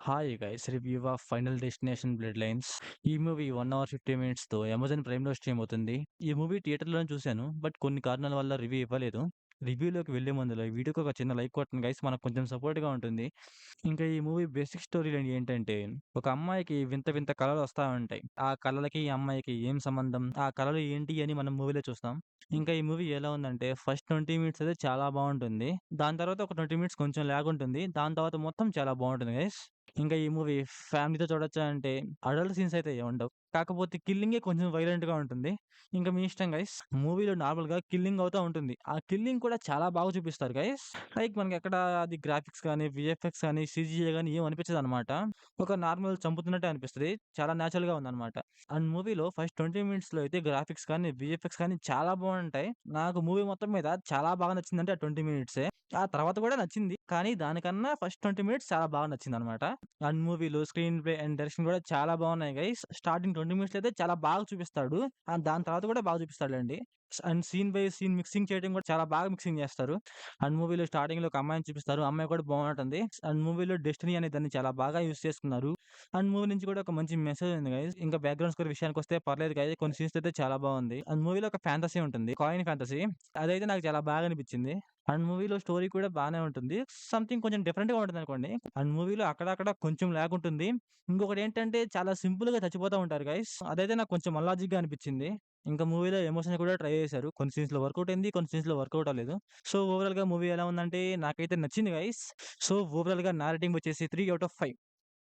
Hi guys review of final destination blood lines. ఈ movie 1 hour 50 మినిట్స్‌తో Amazon ప్రైమ్‌లో stream అవుతుంది. ఈ movie థియేటర్‌లోనే చూశాను. But కొన్ని కారణాల వల్ల రివ్యూ ఇవ్వలేదు. రివ్యూలోకి వెళ్ళే ముందుల ఈ వీడియోకి ఒక చిన్న లైక్ కొట్టండి గైస్. మనకు కొంచెం సపోర్ట్‌గా ఉంటుంది. ఇంకా ఈ మూవీ బేసిక్ స్టోరీ లైన్ ఏంటంటే, ఒక అమ్మాయికి వింత వింత కలలు వస్తా ఉంటాయి. ఆ కలలకి, ఈ అమ్మాయికి ఏం సంబంధం? ఆ కలలు ఏంటి అని మనం మూవీలో చూస్తాం. ఇంకా ఈ మూవీ ఎలా ఉందంటే ఫస్ట్ 20 మినిట్స్ అయితే చాలా బావుంటుంది. దాని తర్వాత ఒక 20 మినిట్స్ కొంచెం లాగ్ ఉంటుంది. దాని తర్వాత మొత్తం చాలా బావుంటుంది గైస్. ఇంకా ఈ మూవీ ఫ్యామిలీతో చూడొచ్చా అంటే అడల్ట్ సీన్స్ అయితే ఏముండవు. కాకపోతే కిల్లింగే కొంచెం వైలెంట్‌గా ఉంటుంది. ఇంక మీ ఇష్టం గైస్. మూవీలో నార్మల్‌గా కిల్లింగ్ అవుతా ఉంటుంది. ఆ కిల్లింగ్ కూడా చాలా బాగా చూపిస్తారు గైస్. లైక్ మనకెక్కడ అది గ్రాఫిక్స్ గాని, వీఎఫ్ఎక్స్ గాని, సీజీఐ గాని ఏం అనిపించదనమాట. ఒక నార్మల్ చంపుతున్నట్టే అనిపిస్తది. చాలా నేచురల్‌గా ఉందనమాట. అండ్ మూవీలో ఫస్ట్ 20 మినిట్స్‌లో అయితే గ్రాఫిక్స్ కానీ, వీఎఫ్ఎక్స్ కానీ చాలా బావుంటాయి. నాకు మూవీ మొత్తం మీద చాలా బాగా నచ్చిందంటే ఆ 20 మినిట్సే. ఆ తర్వాత కూడా నచ్చింది. కానీ దానికన్నా ఫస్ట్ 20 మినిట్స్ చాలా బాగా నచ్చిందనమాట. అండ్ మూవీలో స్క్రీన్ ప్లే అండ్ డైరెక్షన్ కూడా చాలా బాగున్నాయి గైస్. స్టార్టింగ్ 20 మినిట్స్‌లో అయితే చాలా బాగా చూపిస్తాడు. దాని తర్వాత కూడా బాగా చూపిస్తాడులెండి. And scene by scene mixing చేయడం కూడా చాలా బాగా మిక్సింగ్ చేస్తారు. అండ్ మూవీలో స్టార్టింగ్‌లో ఒక అమ్మాయిని చూపిస్తారు. అమ్మాయి కూడా బాగుంటుంది. అండ్ మూవీలో డెస్టినీ అనే దాన్ని చాలా బాగా యూజ్ చేసుకున్నారు. అండ్ మూవీ నుంచి కూడా ఒక మంచి మెసేజ్ ఉంది గైస్. ఇంకా బ్యాక్‌గ్రౌండ్ స్కోర్ విషయానికొస్తే పర్లేదు గైస్. కొన్ని సీన్స్ అయితే చాలా బాగుంది. అండ్ మూవీలో ఒక ఫ్యాంటసీ ఉంటుంది. Coin fantasy. అదైతే నాకు చాలా బాగా అనిపించింది. అండ్ మూవీలో స్టోరీ కూడా బానే ఉంటుంది. సంథింగ్ కొంచెం డిఫరెంట్‌గా ఉంటుందనుకోండి. అండ్ మూవీలో అక్కడక్కడ కొంచెం లాగ్ ఉంటుంది. ఇంకొకటేంటంటే చాలా సింపుల్‌గా చచ్చిపోతా ఉంటారు గైస్. అదైతే నాకు కొంచెం అన్‌లాజిక్‌గా అనిపించింది. ఇంకా మూవీలో ఎమోషన్ కూడా ట్రై చేశారు. కొన్ని సీన్స్‌లో వర్కౌట్ అయింది. కొన్ని సీన్స్‌లో వర్కౌట్ అవ్వలేదు. సో, ఓవరాల్‌గా మూవీ ఎలా ఉందంటే నాకైతే నచ్చింది గైస్. సో, ఓవరాల్‌గా నా రేటింగ్ వచ్చేసి 3 ఔట్ ఆఫ్ 5.